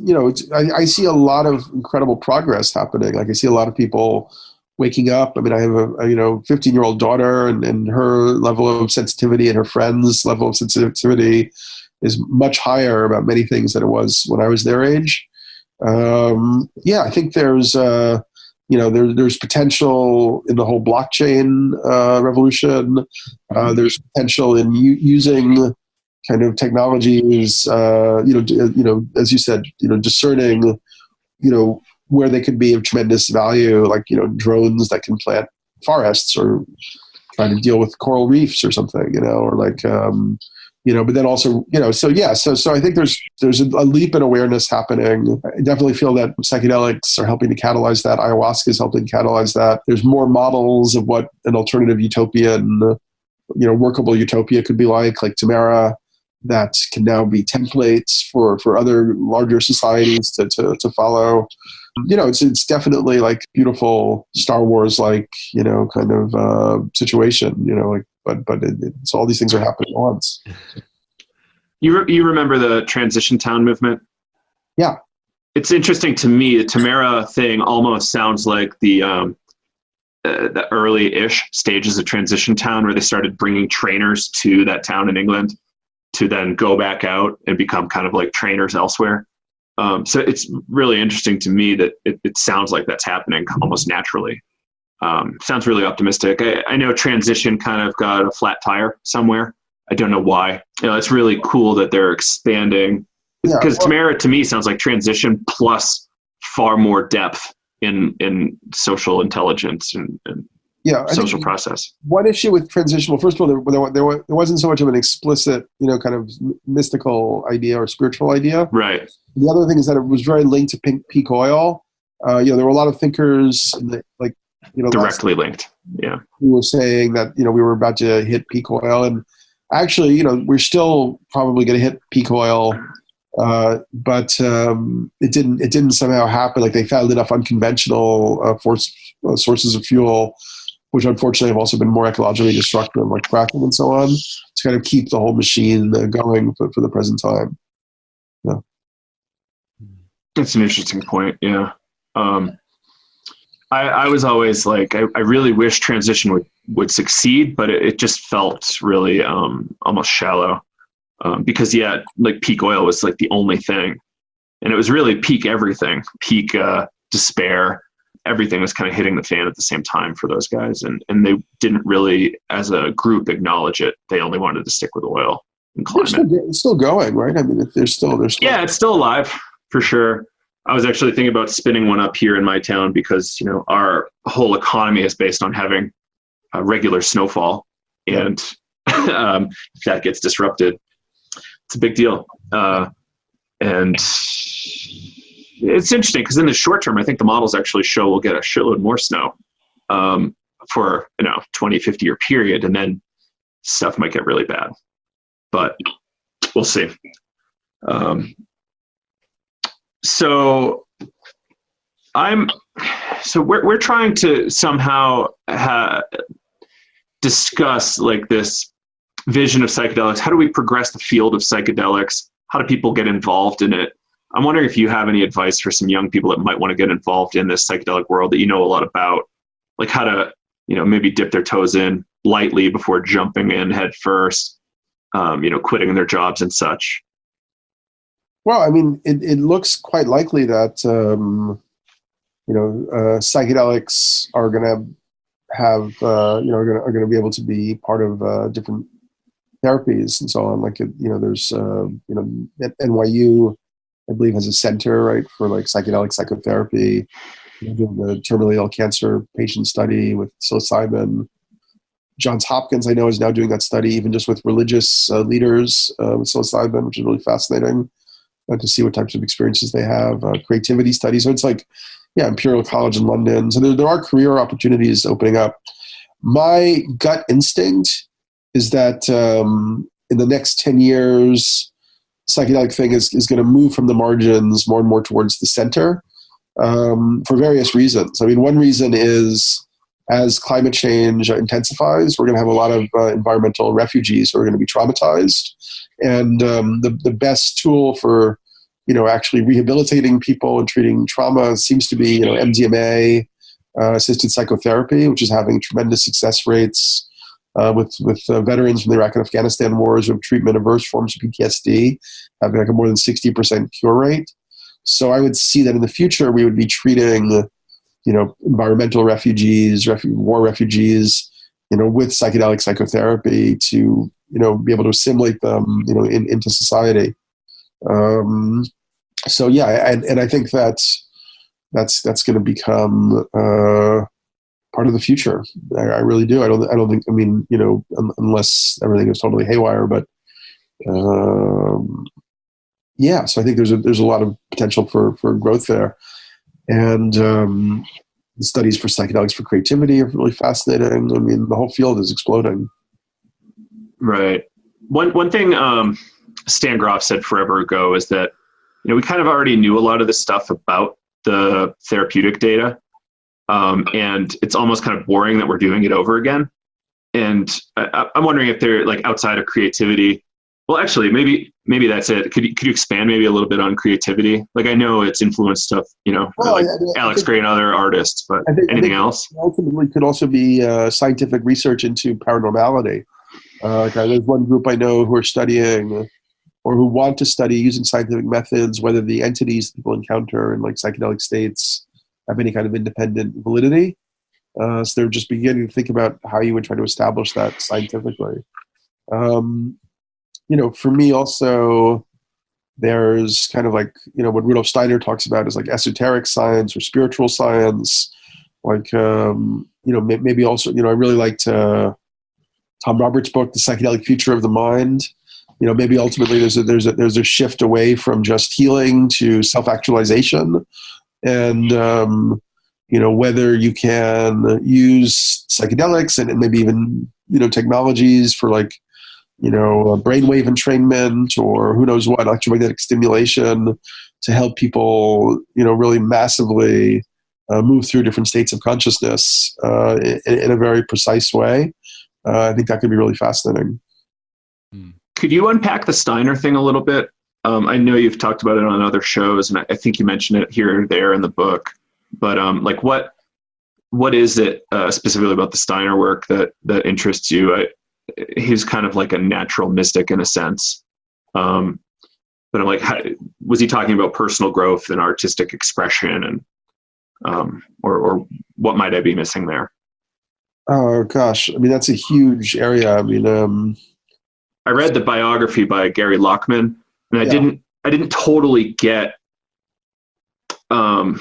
I see a lot of incredible progress happening. Like I see a lot of people waking up. I mean, I have a 15-year-old daughter, and her level of sensitivity and her friends' level of sensitivity is much higher about many things than it was when I was their age. I think there's, there's potential in the whole blockchain revolution. There's potential in using kind of technologies, as you said, discerning, where they could be of tremendous value, like, drones that can plant forests or try to deal with coral reefs or something, or like, but then also, so I think there's a leap in awareness happening. I definitely feel that psychedelics are helping to catalyze that. Ayahuasca is helping to catalyze that. There's more models of what an alternative utopia and, workable utopia could be like Tamara, that can now be templates for other larger societies to follow. It's definitely like beautiful Star Wars like, kind of situation, but it's all these things are happening at once. You remember the transition town movement? Yeah. It's interesting to me, the Tamara thing almost sounds like the early-ish stages of transition town, where they started bringing trainers to that town in England to then go back out and become kind of like trainers elsewhere. So it's really interesting to me that it sounds like that's happening almost naturally. Sounds really optimistic. I know transition kind of got a flat tire somewhere. I don't know why. It's really cool that they're expanding, because Tamara to me sounds like transition plus far more depth in social intelligence and social process. One issue with transition, well, first of all, there wasn't so much of an explicit, kind of mystical idea or spiritual idea. Right. The other thing is that it was very linked to peak oil. There were a lot of thinkers directly linked. Yeah. Who were saying that, we were about to hit peak oil, and actually, we're still probably going to hit peak oil. But it didn't somehow happen. Like they found enough unconventional sources of fuel, which unfortunately have also been more ecologically destructive, like fracking and so on, to kind of keep the whole machine going for the present time. Yeah. That's an interesting point. Yeah. I was always like, I really wish transition would succeed, but it just felt really almost shallow. Because like peak oil was like the only thing, and it was really peak everything, peak despair, everything was kind of hitting the fan at the same time for those guys. And they didn't really, as a group, acknowledge it. They only wanted to stick with oil and climate. It's still going, right? I mean, they're still. Yeah, it's still alive for sure. I was actually thinking about spinning one up here in my town because, our whole economy is based on having a regular snowfall. And if that gets disrupted, it's a big deal. And it's interesting because in the short term, I think the models actually show we'll get a shitload more snow for 20, 50 year period, and then stuff might get really bad. But we'll see. So we're trying to somehow discuss like this vision of psychedelics. How do we progress the field of psychedelics? How do people get involved in it? I'm wondering if you have any advice for some young people that might want to get involved in this psychedelic world that you know a lot about, like how to, maybe dip their toes in lightly before jumping in head first, quitting their jobs and such. Well, I mean, it looks quite likely that, psychedelics are going to have, are going to be able to be part of different therapies and so on. Like, there's, at NYU, I believe, has a center, right, for like psychedelic psychotherapy, doing the terminally ill cancer patient study with psilocybin. Johns Hopkins, I know, is now doing that study even just with religious leaders with psilocybin, which is really fascinating to see what types of experiences they have. Creativity studies. So it's like, Imperial College in London. So there are career opportunities opening up. My gut instinct is that in the next 10 years, psychedelic thing is going to move from the margins more and more towards the center for various reasons. I mean, one reason is as climate change intensifies, we're going to have a lot of environmental refugees who are going to be traumatized. And the best tool for, actually rehabilitating people and treating trauma seems to be, MDMA assisted psychotherapy, which is having tremendous success rates with veterans from the Iraq and Afghanistan wars who have treatment-averse forms of PTSD, having like a more than 60% cure rate. So I would see that in the future we would be treating, environmental refugees, war refugees, with psychedelic psychotherapy to, be able to assimilate them, into society. And I think that's going to become part of the future. I really do. I don't think. I mean, unless everything is totally haywire. But so I think there's a lot of potential for growth there, and the studies for psychedelics for creativity are really fascinating. I mean, the whole field is exploding. Right. One thing Stan Groff said forever ago is that we kind of already knew a lot of this stuff about the therapeutic data. And it's almost kind of boring that we're doing it over again. And I'm wondering if they're like outside of creativity. Well, actually, maybe that's it. Could you expand maybe a little bit on creativity? Like I know it's influenced stuff, Alex Gray and other artists, but anything else? Ultimately, could also be scientific research into paranormality. There's one group I know who are studying or who want to study using scientific methods whether the entities people encounter in like psychedelic states have any kind of independent validity. So they're just beginning to think about how you would try to establish that scientifically. For me also, there's kind of like, what Rudolf Steiner talks about is like esoteric science or spiritual science. Like, maybe also, I really liked Tom Roberts' book, The Psychedelic Future of the Mind. Maybe ultimately there's a shift away from just healing to self-actualization. And, whether you can use psychedelics and maybe even, technologies for like, brainwave entrainment or who knows what, electromagnetic stimulation to help people, really massively move through different states of consciousness in a very precise way. I think that could be really fascinating. Could you unpack the Steiner thing a little bit? I know you've talked about it on other shows, and I think you mentioned it here or there in the book. But like, what is it specifically about the Steiner work that interests you? He's kind of like a natural mystic in a sense. But I'm like, was he talking about personal growth and artistic expression? And or what might I be missing there? Oh gosh, I mean that's a huge area. I mean, I read the biography by Gary Lockman, and I didn't totally get the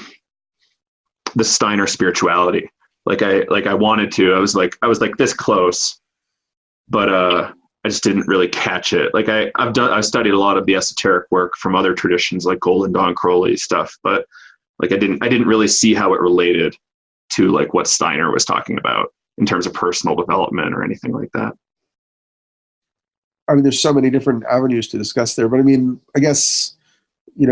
Steiner spirituality. Like I wanted to. I was like this close, but I just didn't really catch it. Like I've studied a lot of the esoteric work from other traditions like Golden Dawn Crowley stuff, but like I didn't really see how it related to like what Steiner was talking about in terms of personal development or anything like that. I mean, there's so many different avenues to discuss there, but I mean, I guess,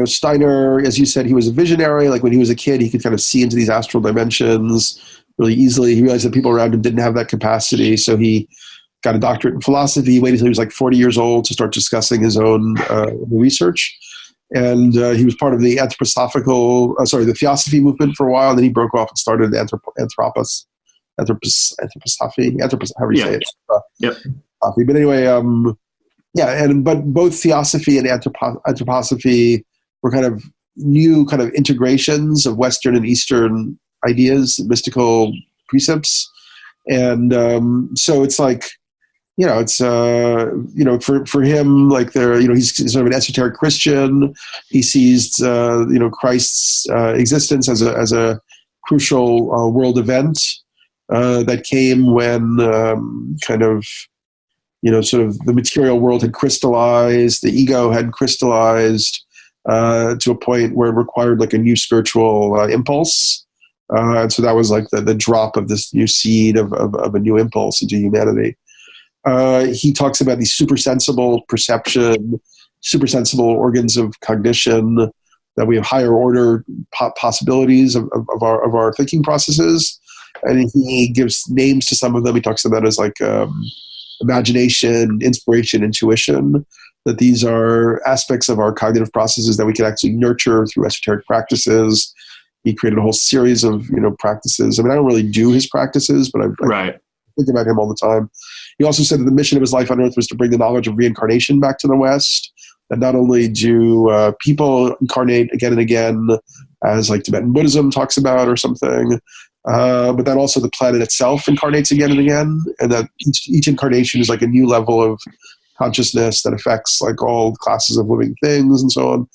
Steiner, as you said, he was a visionary. Like when he was a kid, he could kind of see into these astral dimensions really easily. He realized that people around him didn't have that capacity. So he got a doctorate in philosophy. He waited until he was like 40 years old to start discussing his own research. And he was part of the the Theosophy movement for a while. And then he broke off and started Anthroposophy, however you say it. Yep. But anyway, but both Theosophy and Anthroposophy were kind of new kind of integrations of Western and Eastern ideas, mystical precepts. And so it's like, for him, like he's sort of an esoteric Christian. He sees, Christ's existence as a crucial world event that came when sort of the material world had crystallized, the ego had crystallized to a point where it required like a new spiritual impulse. And so that was like the drop of this new seed of a new impulse into humanity. He talks about these supersensible perception, supersensible organs of cognition, that we have higher order possibilities of our thinking processes. And he gives names to some of them. He talks about it as like imagination, inspiration, intuition, that these are aspects of our cognitive processes that we can actually nurture through esoteric practices. He created a whole series of, practices. I mean, I don't really do his practices, but I think about him all the time. He also said that the mission of his life on Earth was to bring the knowledge of reincarnation back to the West. That not only do people incarnate again and again, as like Tibetan Buddhism talks about or something, but that also the planet itself incarnates again and again, and that each incarnation is like a new level of consciousness that affects like all classes of living things and so on.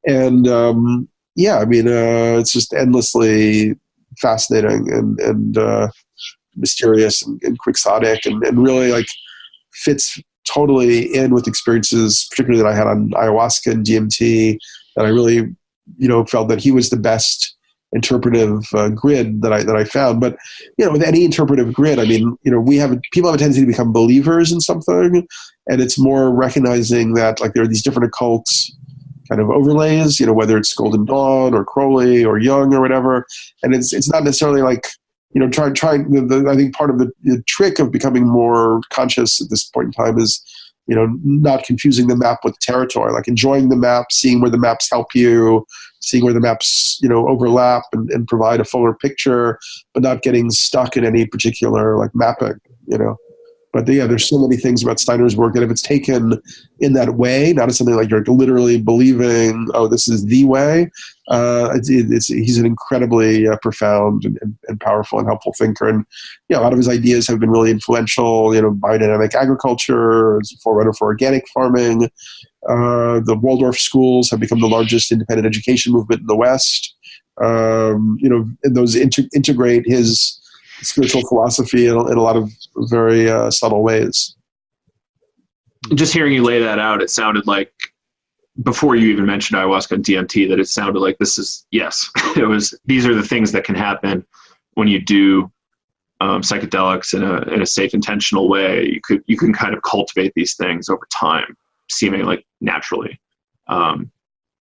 And it's just endlessly fascinating and mysterious and quixotic and really like fits totally in with experiences, particularly that I had on ayahuasca and DMT, that I really, felt that he was the best interpretive grid that I found. But, with any interpretive grid, I mean, people have a tendency to become believers in something, and it's more recognizing that like there are these different occult kind of overlays, whether it's Golden Dawn or Crowley or Jung or whatever. And it's not necessarily like, I think part of the trick of becoming more conscious at this point in time is, not confusing the map with territory, like enjoying the map, seeing where the maps help you, seeing where the maps, overlap and provide a fuller picture, but not getting stuck in any particular like mapping, But there's so many things about Steiner's work that if it's taken in that way, not as something like you're literally believing, oh, this is the way, he's an incredibly profound and powerful and helpful thinker. And, a lot of his ideas have been really influential, biodynamic agriculture, as a forerunner for organic farming. The Waldorf schools have become the largest independent education movement in the West. And those integrate his spiritual philosophy in a lot of very subtle ways. Just hearing you lay that out, it sounded like, before you even mentioned ayahuasca and DMT, that it sounded like these are the things that can happen when you do psychedelics in a safe, intentional way. You can kind of cultivate these things over time, seeming like naturally. And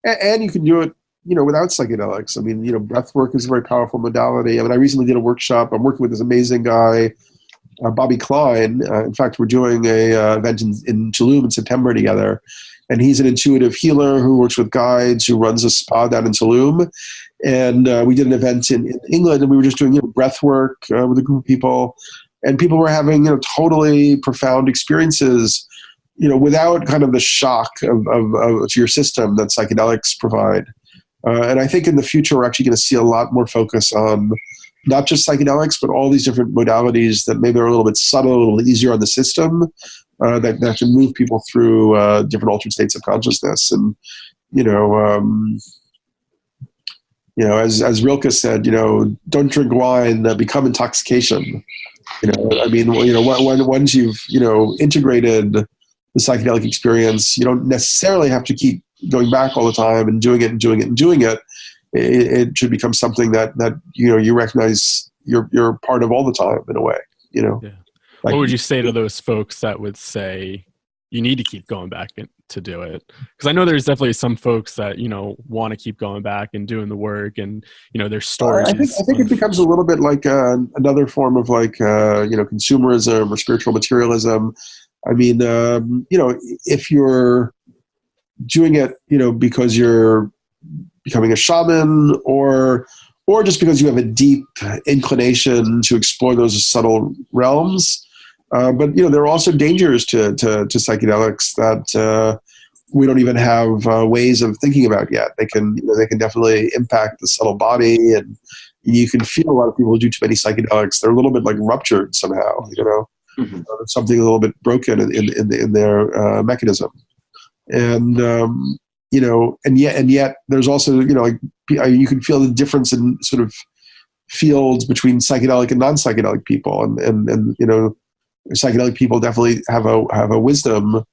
you can do it, without psychedelics. I mean, breathwork is a very powerful modality. I mean, I recently did a workshop. I'm working with this amazing guy, Bobby Klein. In fact, we're doing a event in Tulum in September together. And he's an intuitive healer who works with guides, who runs a spa down in Tulum. And we did an event in England, and we were just doing breathwork with a group of people. And people were having totally profound experiences, without kind of the shock of to your system that psychedelics provide. And I think in the future, we're actually going to see a lot more focus on not just psychedelics, but all these different modalities that maybe are a little bit subtle, a little easier on the system, that can move people through different altered states of consciousness. And, as Rilke said, don't drink wine, become intoxication. Once you've, integrated the psychedelic experience, you don't necessarily have to keep going back all the time and doing it and doing it and doing it. It should become something that you recognize you're part of all the time in a way. Yeah. What would you say to those folks that would say you need to keep going back to do it? Because I know there's definitely some folks that want to keep going back and doing the work, and their stories. I think it becomes a little bit like another form of consumerism or spiritual materialism. I mean, if you're doing it, because you're becoming a shaman, or just because you have a deep inclination to explore those subtle realms. But there are also dangers to psychedelics that we don't even have ways of thinking about yet. They can definitely impact the subtle body, and you can feel a lot of people who do too many psychedelics. They're a little bit like ruptured somehow. Mm-hmm. Something a little bit broken in their mechanism, and yet there's also you can feel the difference in sort of fields between psychedelic and non-psychedelic people, and psychedelic people definitely have a wisdom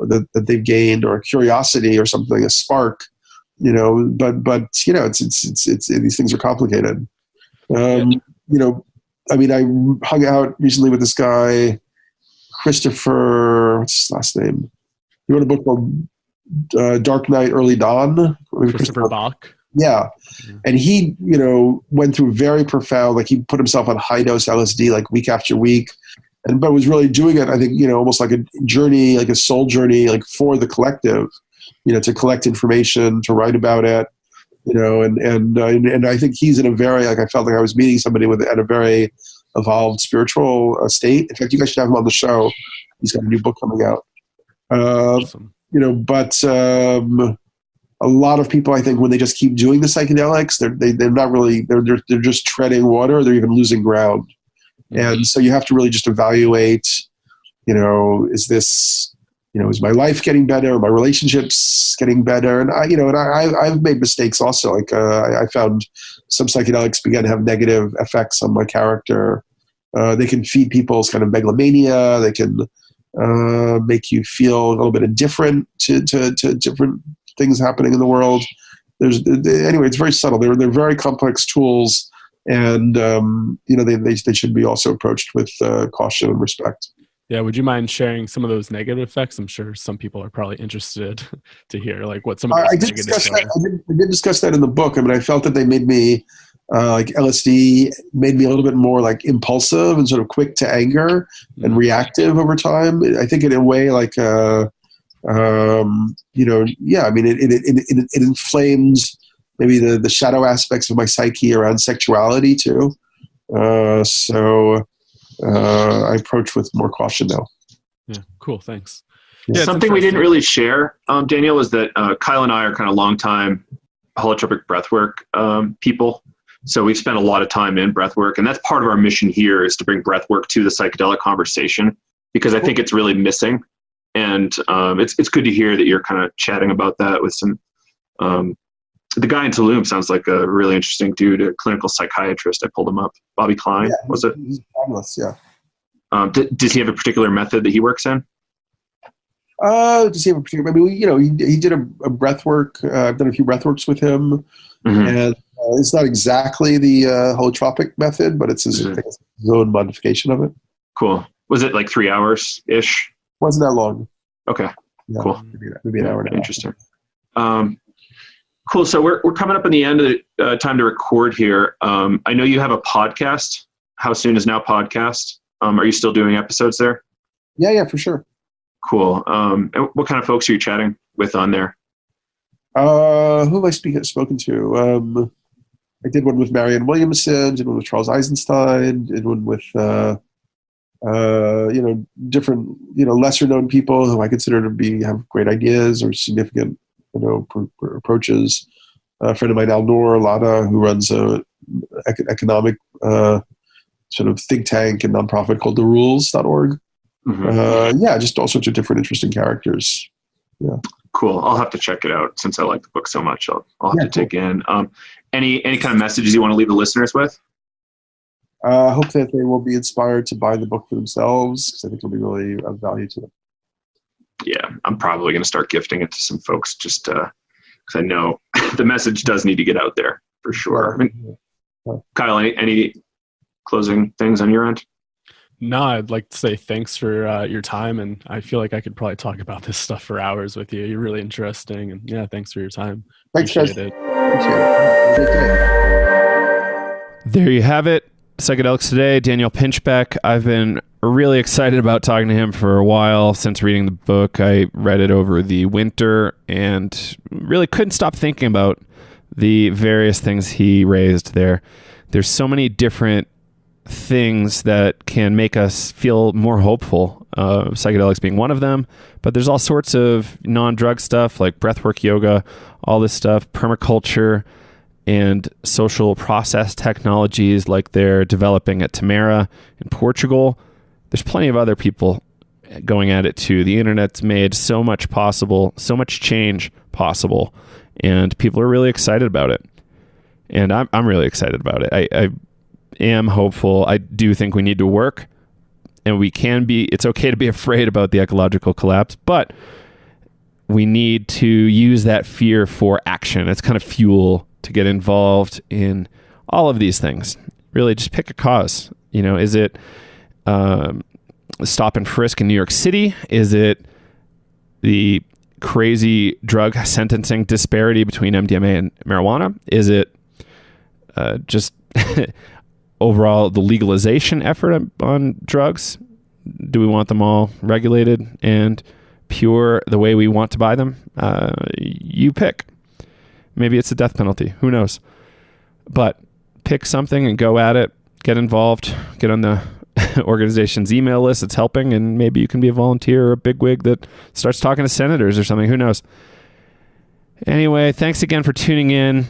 that they've gained, or a curiosity or something, a spark, but it's these things are complicated. I hung out recently with this guy, Christopher, what's his last name? He wrote a book called Dark Night, Early Dawn. Christopher Bach. Yeah. And he, went through very profound, he put himself on high dose LSD week after week, but was really doing it, I think, almost like a journey, like a soul journey, for the collective, to collect information, to write about it, and I think he's in a very, I felt like I was meeting somebody at a very evolved spiritual state. In fact, you guys should have him on the show. He's got a new book coming out. Awesome. But a lot of people, I think, when they just keep doing the psychedelics, they're not really, they're just treading water. They're even losing ground. And so you have to really just evaluate, is this, is my life getting better? Are my relationships getting better? And I've made mistakes also. I found some psychedelics began to have negative effects on my character. They can feed people's kind of megalomania. They can make you feel a little bit indifferent to different things happening in the world. Anyway, it's very subtle. They're very complex tools, and they should be also approached with caution and respect. Yeah, would you mind sharing some of those negative effects? I'm sure some people are probably interested to hear what some of those negative effects are. I did discuss that in the book. I mean, I felt that they made me LSD made me a little bit more impulsive and sort of quick to anger and reactive over time. I think in a way it inflames maybe the shadow aspects of my psyche around sexuality too. So I approach with more caution now. Yeah, cool. Thanks. Yeah, something we didn't really share, Daniel, was that Kyle and I are kind of longtime holotropic breathwork people. So we've spent a lot of time in breathwork, and that's part of our mission here, is to bring breathwork to the psychedelic conversation, because I think it's really missing. And it's good to hear that you're kind of chatting about that with some. The guy in Tulum sounds like a really interesting dude, a clinical psychiatrist. I pulled him up. Bobby Klein, was it? He's fabulous, yeah. Does he have a particular method that he works in? Does he have a particular? I mean, he did a breath work. I've done a few breath works with him, and it's not exactly the holotropic method, but it's his own modification of it. Cool. Was it 3 hours ish? Wasn't that long? Okay. Yeah, cool. Maybe an hour and a half. Interesting. Cool. So we're coming up on the end of the time to record here. I know you have a podcast. How Soon Is Now podcast. Are you still doing episodes there? Yeah, for sure. Cool. And what kind of folks are you chatting with on there? Who have I spoken to? I did one with Marianne Williamson, did one with Charles Eisenstein, did one with different lesser known people who I consider to have great ideas or significant approaches. a friend of mine, Alnor Lada, who runs a economic sort of think tank and nonprofit called therules.org. Just all sorts of different interesting characters. Yeah. Cool. I'll have to check it out since I like the book so much. I'll have to take in. Any kind of messages you want to leave the listeners with? I hope that they will be inspired to buy the book for themselves, because I think it'll be really of value to them. Yeah, I'm probably going to start gifting it to some folks just because I know the message does need to get out there for sure. Kyle, any closing things on your end? No, I'd like to say thanks for your time, and I feel like I could probably talk about this stuff for hours with you. You're really interesting, and yeah, thanks for your time. Thanks, guys. Appreciate it. Appreciate it. There you have it. Psychedelics Today, Daniel Pinchbeck. I've been really excited about talking to him for a while since reading the book. I read it over the winter and really couldn't stop thinking about the various things he raised there. There's so many different things that can make us feel more hopeful, psychedelics being one of them, but there's all sorts of non-drug stuff like breathwork yoga, all this stuff, permaculture, and social process technologies like they're developing at Tamara in Portugal. There's plenty of other people going at it too. The internet's made so much possible, so much change possible, and people are really excited about it. And I'm really excited about it. I am hopeful. I do think we need to work, and it's okay to be afraid about the ecological collapse, but we need to use that fear for action. It's kind of fuel to get involved in all of these things. Really just pick a cause. Is it stop and frisk in New York City? Is it the crazy drug sentencing disparity between MDMA and marijuana? Is it just overall the legalization effort on drugs? Do we want them all regulated and pure the way we want to buy them? You pick. Maybe it's a death penalty. Who knows? But pick something and go at it. Get involved. Get on the organization's email list. It's helping, and maybe you can be a volunteer or a bigwig that starts talking to senators or something. Who knows? Anyway, thanks again for tuning in.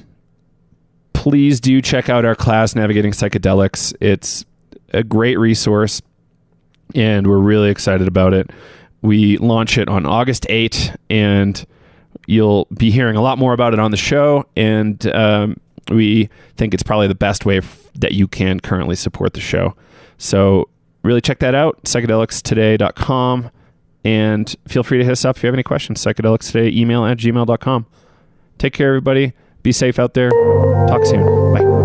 Please do check out our class, Navigating Psychedelics. It's a great resource, and we're really excited about it. We launch it on August 8th, and you'll be hearing a lot more about it on the show, and we think it's probably the best way that you can currently support the show. So really check that out, psychedelicstoday.com, and feel free to hit us up if you have any questions. Psychedelicstoday, email@gmail.com. Take care, everybody. Be safe out there. Talk soon. Bye.